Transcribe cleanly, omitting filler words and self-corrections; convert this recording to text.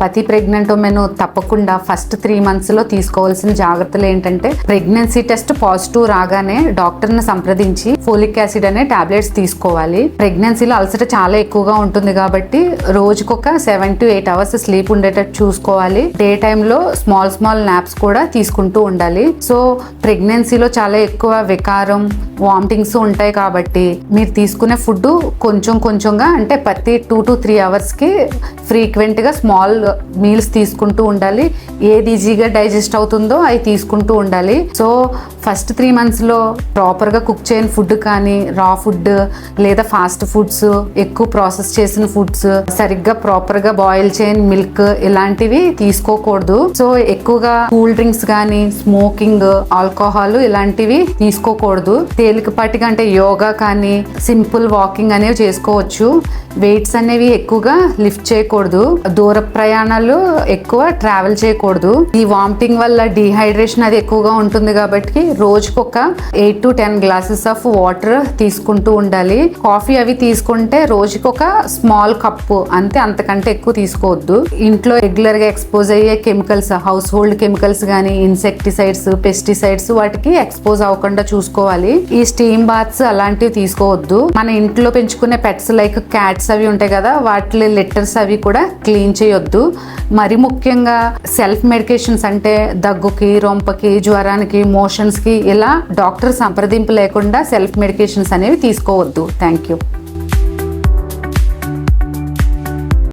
ప్రతి pregnant women తప్పకుండా first 3 months లో తీసుకోవాల్సిన జాగ్రత్తలు ఏంటంటే, ప్రెగ్నెన్సీ టెస్ట్ పాజిటివ్ రాగానే డాక్టర్ ని సంప్రదించి ఫోలిక్ యాసిడ్ అనే టాబ్లెట్స్ తీసుకోవాలి. ప్రెగ్నెన్సీలో అలసట చాలా ఎక్కువగా ఉంటుంది కాబట్టి రోజుకొక 7 to 8 hours స్లీప్ ఉండేటట్టు చూసుకోవాలి. డే టైంలో స్మాల్ నాప్స్ కూడా తీసుకుంటూ ఉండాలి. సో ప్రెగ్నెన్సీలో చాలా ఎక్కువ వికారం, వామిటింగ్స్ ఉంటాయి కాబట్టి మీరు తీసుకునే ఫుడ్ కొంచెంగా అంటే ప్రతి 2 to 3 hours కి ఫ్రీక్వెంట్ గా స్మాల్ మీల్స్ తీసుకుంటూ ఉండాలి. ఏది ఈజీగా డైజెస్ట్ అవుతుందో అవి తీసుకుంటూ ఉండాలి. సో ఫస్ట్ 3 months లో ప్రాపర్ గా కుక్ చేయని ఫుడ్ కానీ, రా ఫుడ్ లేదా ఫాస్ట్ ఫుడ్స్, ఎక్కువ ప్రాసెస్ చేసిన ఫుడ్స్, సరిగ్గా ప్రాపర్ గా బాయిల్ చేయని మిల్క్ ఇలాంటివి తీసుకోకూడదు. సో ఎక్కువగా కూల్ డ్రింక్స్ కానీ, స్మోకింగ్, ఆల్కహాల్ ఇలాంటివి తీసుకోకూడదు. తేలికపాటిగా అంటే యోగా కానీ, సింపుల్ వాకింగ్ అనేవి చేసుకోవచ్చు. వెయిట్స్ అనేవి ఎక్కువగా లిఫ్ట్ చేయకూడదు. దూర ప్రయాణాలు ఎక్కువ ట్రావెల్ చేయకూడదు. ఈ వామిటింగ్ వల్ల డిహైడ్రేషన్ అది ఎక్కువగా ఉంటుంది కాబట్టి రోజుకొక 8 to 10 glasses ఆఫ్ వాటర్ తీసుకుంటూ ఉండాలి. కాఫీ అవి తీసుకుంటే రోజుకొక స్మాల్ కప్పు అంతే, అంతకంటే ఎక్కువ తీసుకోవద్దు. ఇంట్లో రెగ్యులర్ గా ఎక్స్పోజ్ అయ్యే కెమికల్స్, హౌస్ హోల్డ్ కెమికల్స్ కానీ, ఇన్సెక్టిసైడ్స్, పెస్టిసైడ్స్ వాటికి ఎక్స్పోజ్ అవ్వకుండా చూసుకోవాలి. ఈ స్టీమ్ బాత్స్ అలాంటివి తీసుకోవద్దు. మన ఇంట్లో పెంచుకునే పెట్స్ లైక్ క్యాట్స్ అవి ఉంటాయి కదా, వాటి లెటర్స్ అవి కూడా క్లీన్ చేయొద్దు. మరి ముఖ్యంగా సెల్ఫ్ మెడికేషన్స్ అంటే దగ్గుకి, రొంపకి, జ్వరానికి, మోషన్స్ కి ఇలా డాక్టర్ సంప్రదింపు లేకుండా సెల్ఫ్ మెడికేషన్స్ అనేవి తీసుకోవద్దు. Thank you.